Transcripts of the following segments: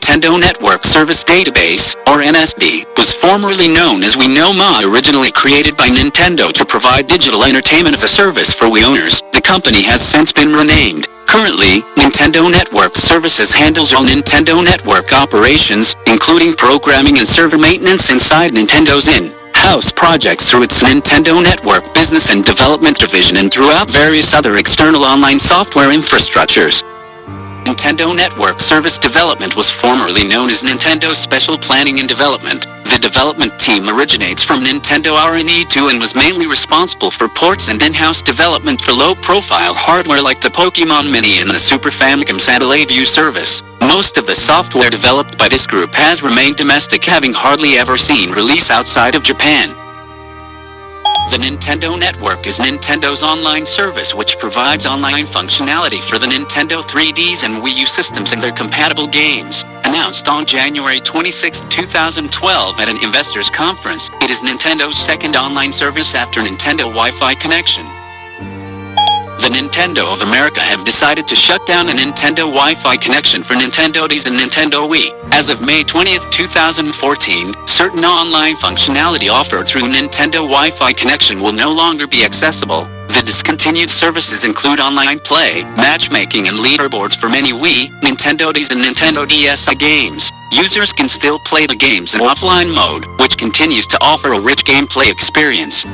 Nintendo Network Service Database, or NSD, was formerly known as Wii No Ma, originally created by Nintendo to provide digital entertainment as a service for Wii owners. The company has since been renamed. Currently, Nintendo Network Services handles all Nintendo Network operations, including programming and server maintenance inside Nintendo's in-house projects through its Nintendo Network Business and Development Division and throughout various other external online software infrastructures. Nintendo Network Service Development was formerly known as Nintendo Special Planning and Development. The development team originates from Nintendo R&E2 and was mainly responsible for ports and in-house development for low-profile hardware like the Pokémon Mini and the Super Famicom Satellite View service. Most of the software developed by this group has remained domestic, having hardly ever seen release outside of Japan. The Nintendo Network is Nintendo's online service which provides online functionality for the Nintendo 3DS and Wii U systems and their compatible games. Announced on January 26, 2012 at an investors conference, it is Nintendo's second online service after Nintendo Wi-Fi connection. The Nintendo of America have decided to shut down the Nintendo Wi-Fi connection for Nintendo DS and Nintendo Wii. As of May 20, 2014, certain online functionality offered through Nintendo Wi-Fi connection will no longer be accessible. The discontinued services include online play, matchmaking and leaderboards for many Wii, Nintendo DS and Nintendo DS games. Users can still play the games in offline mode, which continues to offer a rich gameplay experience.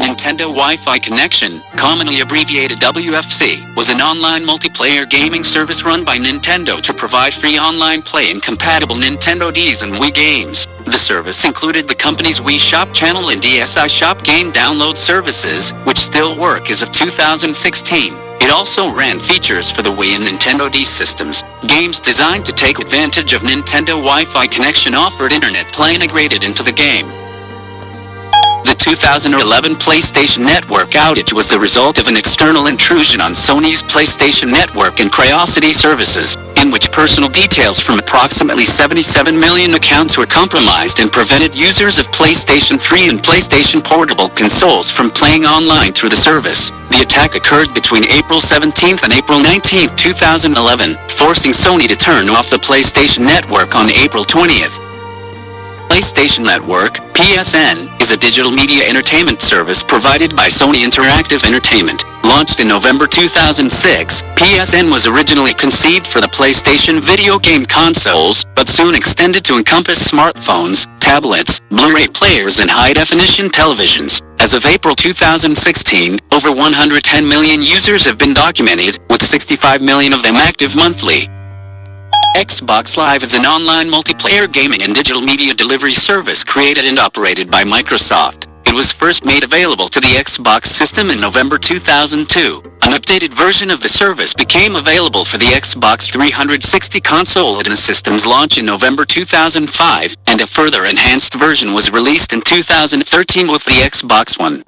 Nintendo Wi-Fi Connection, commonly abbreviated WFC, was an online multiplayer gaming service run by Nintendo to provide free online play in compatible Nintendo DS and Wii games. The service included the company's Wii Shop channel and DSi Shop game download services, which still work as of 2016. It also ran features for the Wii and Nintendo DS systems. Games designed to take advantage of Nintendo Wi-Fi Connection offered internet play integrated into the game. The 2011 PlayStation Network outage was the result of an external intrusion on Sony's PlayStation Network and Curiosity services, in which personal details from approximately 77 million accounts were compromised and prevented users of PlayStation 3 and PlayStation Portable consoles from playing online through the service. The attack occurred between April 17 and April 19, 2011, forcing Sony to turn off the PlayStation Network on April 20. PlayStation Network, PSN, is a digital media entertainment service provided by Sony Interactive Entertainment. Launched in November 2006, PSN was originally conceived for the PlayStation video game consoles, but soon extended to encompass smartphones, tablets, Blu-ray players and high-definition televisions. As of April 2016, over 110 million users have been documented, with 65 million of them active monthly. Xbox Live is an online multiplayer gaming and digital media delivery service created and operated by Microsoft. It was first made available to the Xbox system in November 2002. An updated version of the service became available for the Xbox 360 console at the system's launch in November 2005, and a further enhanced version was released in 2013 with the Xbox One.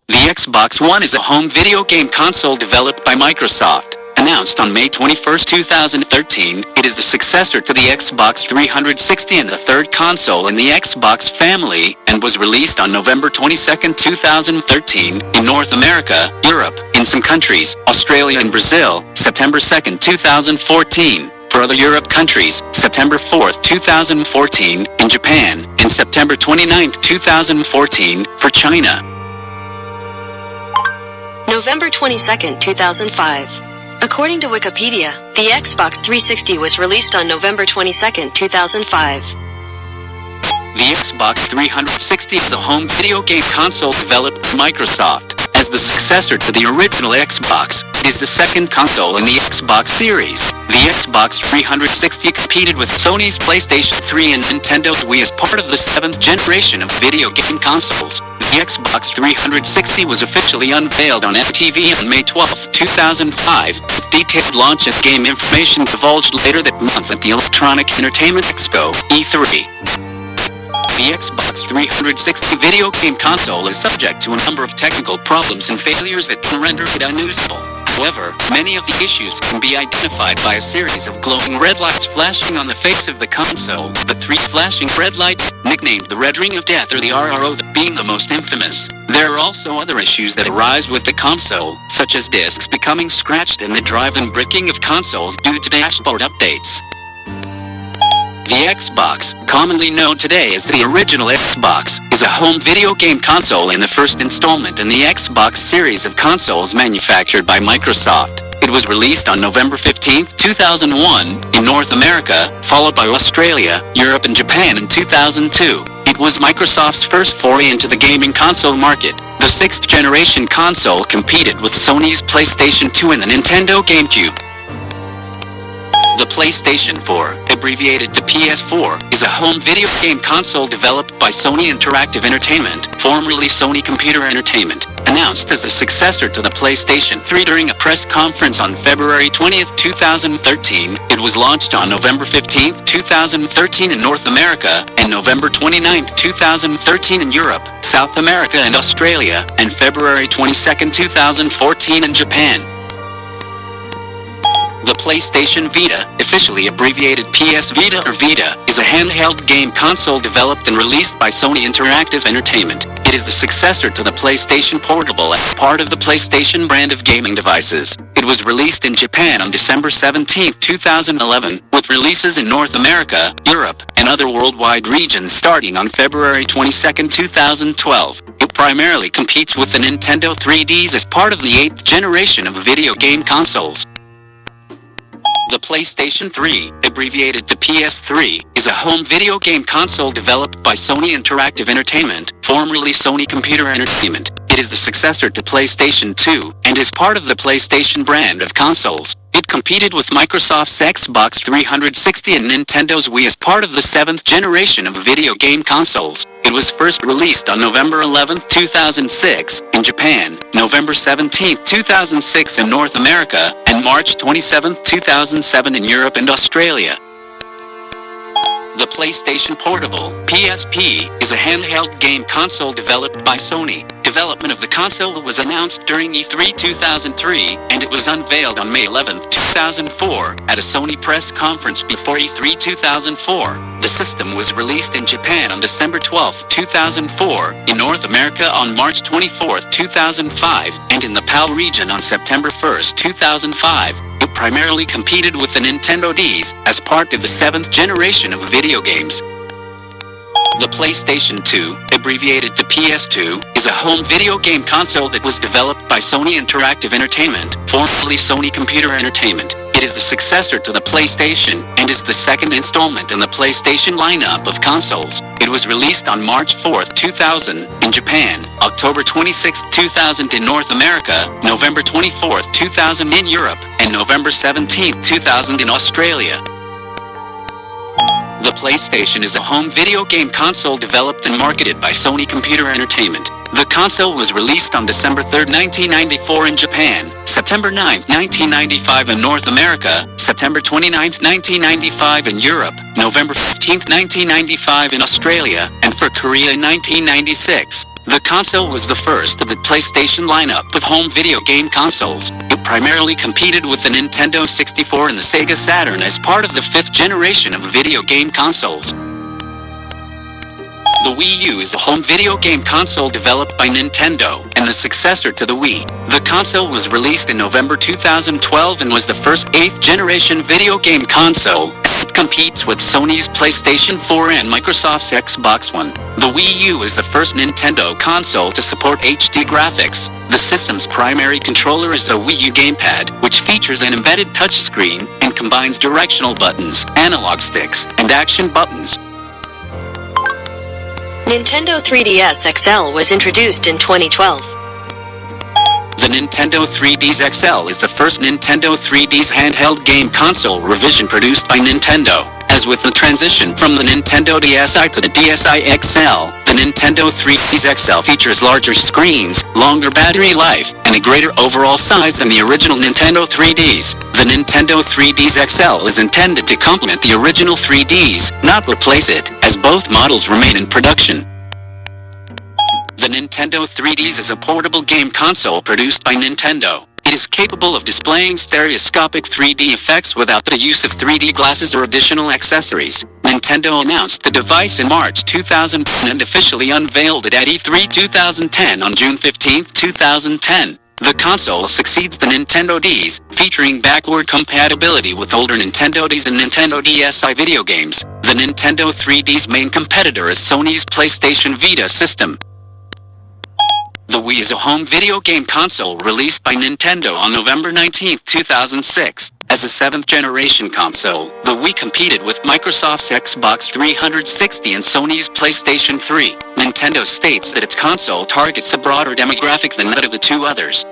The Xbox One is a home video game console developed by Microsoft. Announced on May 21, 2013, it is the successor to the Xbox 360 and the third console in the Xbox family, and was released on November 22, 2013, in North America, Europe, in some countries, Australia and Brazil, September 2, 2014. For other Europe countries, September 4, 2014, in Japan, and September 29, 2014, for China. November 22, 2005. According to Wikipedia, the Xbox 360 was released on November 22, 2005. The Xbox 360 is a home video game console developed by Microsoft. As the successor to the original Xbox, it is the second console in the Xbox series. The Xbox 360 competed with Sony's PlayStation 3 and Nintendo's Wii as part of the 7th generation of video game consoles. The Xbox 360 was officially unveiled on MTV on May 12, 2005, with detailed launch and game information divulged later that month at the Electronic Entertainment Expo, E3. The Xbox 360 video game console is subject to a number of technical problems and failures that can render it unusable. However, many of the issues can be identified by a series of glowing red lights flashing on the face of the console. The three flashing red lights, nicknamed the Red Ring of Death or the RRO, being the most infamous. There are also other issues that arise with the console, such as discs becoming scratched in the drive and bricking of consoles due to dashboard updates. The Xbox, commonly known today as the original Xbox, is a home video game console in the first installment in the Xbox series of consoles manufactured by Microsoft. It was released on November 15, 2001, in North America, followed by Australia, Europe and Japan in 2002. It was Microsoft's first foray into the gaming console market. The sixth-generation console competed with Sony's PlayStation 2 and the Nintendo GameCube. The PlayStation 4, abbreviated to PS4, is a home video game console developed by Sony Interactive Entertainment, formerly Sony Computer Entertainment, announced as a successor to the PlayStation 3 during a press conference on February 20, 2013. It was launched on November 15, 2013 in North America, and November 29, 2013 in Europe, South America and Australia, and February 22, 2014 in Japan. The PlayStation Vita, officially abbreviated PS Vita or Vita, is a handheld game console developed and released by Sony Interactive Entertainment. It is the successor to the PlayStation Portable as part of the PlayStation brand of gaming devices. It was released in Japan on December 17, 2011, with releases in North America, Europe, and other worldwide regions starting on February 22, 2012. It primarily competes with the Nintendo 3DS as part of the 8th generation of video game consoles. The PlayStation 3, abbreviated to PS3, is a home video game console developed by Sony Interactive Entertainment, formerly Sony Computer Entertainment. It is the successor to PlayStation 2, and is part of the PlayStation brand of consoles. It competed with Microsoft's Xbox 360 and Nintendo's Wii as part of the 7th generation of video game consoles. It was first released on November 11, 2006, in Japan, November 17, 2006 in North America, and March 27, 2007 in Europe and Australia. The PlayStation Portable, PSP, is a handheld game console developed by Sony. Development of the console was announced during E3 2003, and it was unveiled on May 11, 2004, at a Sony press conference before E3 2004. The system was released in Japan on December 12, 2004, in North America on March 24, 2005, and in the PAL region on September 1, 2005. It primarily competed with the Nintendo DS as part of the 7th generation of video games. The PlayStation 2, abbreviated to PS2, is a home video game console that was developed by Sony Interactive Entertainment, formerly Sony Computer Entertainment. It is the successor to the PlayStation, and is the second installment in the PlayStation lineup of consoles. It was released on March 4, 2000, in Japan, October 26, 2000 in North America, November 24, 2000 in Europe, and November 17, 2000 in Australia. The PlayStation is a home video game console developed and marketed by Sony Computer Entertainment. The console was released on December 3, 1994 in Japan, September 9, 1995 in North America, September 29, 1995 in Europe, November 15, 1995 in Australia, and for Korea in 1996. The console was the first of the PlayStation lineup of home video game consoles. It primarily competed with the Nintendo 64 and the Sega Saturn as part of the 5th generation of video game consoles. The Wii U is a home video game console developed by Nintendo, and the successor to the Wii. The console was released in November 2012 and was the first 8th generation video game console, as it competes with Sony's PlayStation 4 and Microsoft's Xbox One. The Wii U is the first Nintendo console to support HD graphics. The system's primary controller is the Wii U gamepad, which features an embedded touchscreen, and combines directional buttons, analog sticks, and action buttons. Nintendo 3DS XL was introduced in 2012. The Nintendo 3DS XL is the first Nintendo 3DS handheld game console revision produced by Nintendo. As with the transition from the Nintendo DSi to the DSi XL, the Nintendo 3DS XL features larger screens, longer battery life, and a greater overall size than the original Nintendo 3DS. The Nintendo 3DS XL is intended to complement the original 3DS, not replace it, as both models remain in production. The Nintendo 3DS is a portable game console produced by Nintendo. It is capable of displaying stereoscopic 3D effects without the use of 3D glasses or additional accessories. Nintendo announced the device in March 2010 and officially unveiled it at E3 2010 on June 15, 2010. The console succeeds the Nintendo DS, featuring backward compatibility with older Nintendo DS and Nintendo DSi video games. The Nintendo 3DS main competitor is Sony's PlayStation Vita system. The Wii is a home video game console released by Nintendo on November 19, 2006. As a 7th-generation console, the Wii competed with Microsoft's Xbox 360 and Sony's PlayStation 3. Nintendo states that its console targets a broader demographic than that of the two others.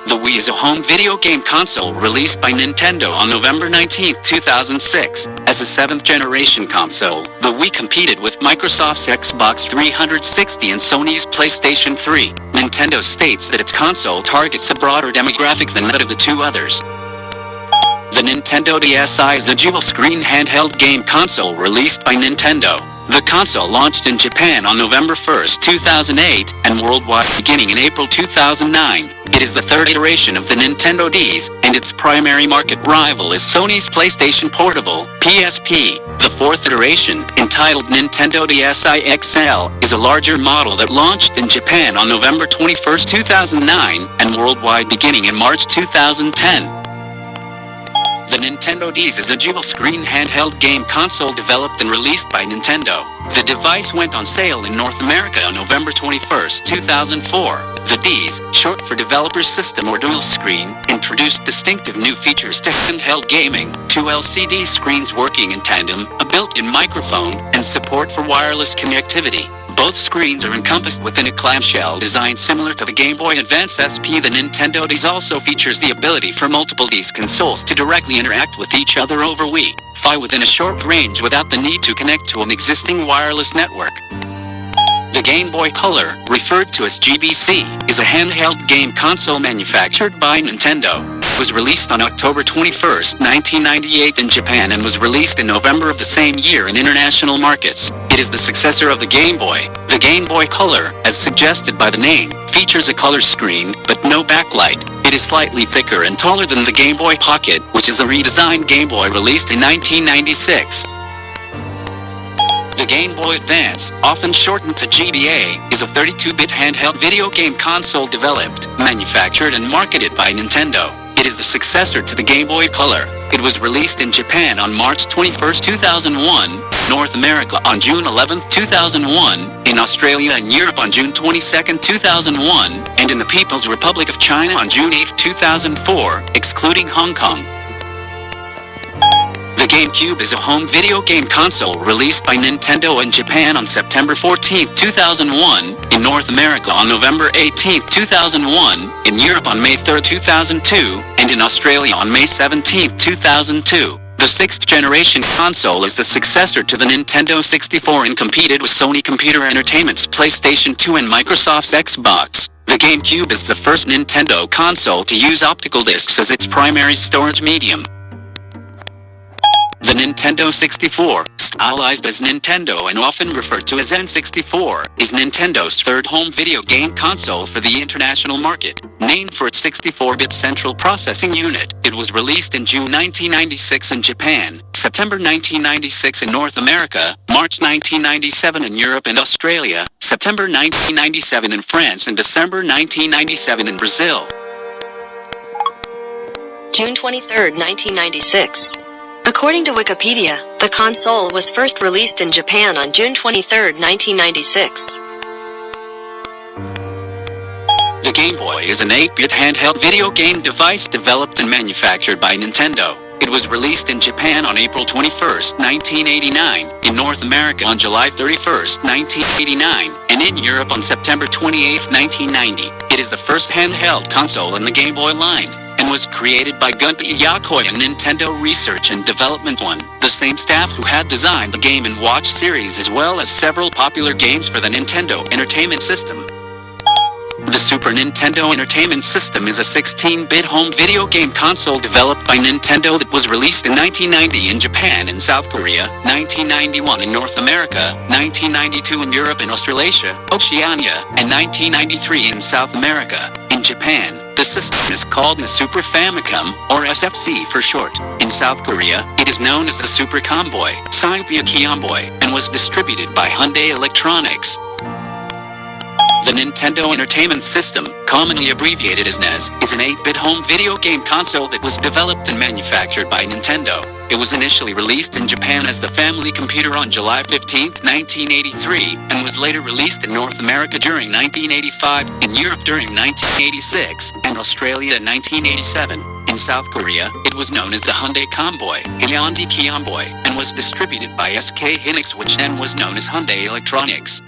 The Wii is a home video game console released by Nintendo on November 19, 2006. As a 7th-generation console, the Wii competed with Microsoft's Xbox 360 and Sony's PlayStation 3. Nintendo states that its console targets a broader demographic than that of the two others. The Nintendo DSi is a dual-screen handheld game console released by Nintendo. The console launched in Japan on November 1, 2008, and worldwide beginning in April 2009. It is the third iteration of the Nintendo DS, and its primary market rival is Sony's PlayStation Portable, PSP. The fourth iteration, entitled Nintendo DSi XL, is a larger model that launched in Japan on November 21, 2009, and worldwide beginning in March 2010. The Nintendo DS is a dual-screen handheld game console developed and released by Nintendo. The device went on sale in North America on November 21, 2004. The DS, short for Developer's System or Dual Screen, introduced distinctive new features to handheld gaming: 2 LCD screens working in tandem, a built-in microphone, and support for wireless connectivity. Both screens are encompassed within a clamshell design similar to the Game Boy Advance SP. The Nintendo DS also features the ability for multiple DS consoles to directly interact with each other over Wi-Fi within a short range without the need to connect to an existing wireless network. The Game Boy Color, referred to as GBC, is a handheld game console manufactured by Nintendo. It was released on October 21, 1998 in Japan and was released in November of the same year in international markets. It is the successor of the Game Boy. The Game Boy Color, as suggested by the name, features a color screen, but no backlight. It is slightly thicker and taller than the Game Boy Pocket, which is a redesigned Game Boy released in 1996. The Game Boy Advance, often shortened to GBA, is a 32-bit handheld video game console developed, manufactured and marketed by Nintendo. It is the successor to the Game Boy Color. It was released in Japan on March 21, 2001, North America on June 11, 2001, in Australia and Europe on June 22, 2001, and in the People's Republic of China on June 8, 2004, excluding Hong Kong. The GameCube is a home video game console released by Nintendo in Japan on September 14, 2001, in North America on November 18, 2001, in Europe on May 3, 2002, and in Australia on May 17, 2002. The sixth-generation console is the successor to the Nintendo 64 and competed with Sony Computer Entertainment's PlayStation 2 and Microsoft's Xbox. The GameCube is the first Nintendo console to use optical discs as its primary storage medium. The Nintendo 64, stylized as Nintendo and often referred to as N64, is Nintendo's third home video game console for the international market. Named for its 64-bit central processing unit, it was released in June 1996 in Japan, September 1996 in North America, March 1997 in Europe and Australia, September 1997 in France and December 1997 in Brazil. June 23, 1996. According to Wikipedia, the console was first released in Japan on June 23, 1996. The Game Boy is an 8-bit handheld video game device developed and manufactured by Nintendo. It was released in Japan on April 21, 1989, in North America on July 31, 1989, and in Europe on September 28, 1990. It is the first handheld console in the Game Boy line, and was created by Gunpei Yokoi and Nintendo Research and Development 1, the same staff who had designed the Game & Watch series as well as several popular games for the Nintendo Entertainment System. The Super Nintendo Entertainment System is a 16-bit home video game console developed by Nintendo that was released in 1990 in Japan and South Korea, 1991 in North America, 1992 in Europe and Australasia, Oceania, and 1993 in South America. In Japan, the The system is called the Super Famicom, or SFC for short. In South Korea, it is known as the Super Comboy, Sipia Kiomboy, and was distributed by Hyundai Electronics. The Nintendo Entertainment System, commonly abbreviated as NES, is an 8-bit home video game console that was developed and manufactured by Nintendo. It was initially released in Japan as the Family Computer on July 15, 1983, and was later released in North America during 1985, in Europe during 1986, and Australia in 1987. In South Korea, it was known as the Hyundai Comboy, Hyundai Kiomboy, and was distributed by SK Hynix, which then was known as Hyundai Electronics.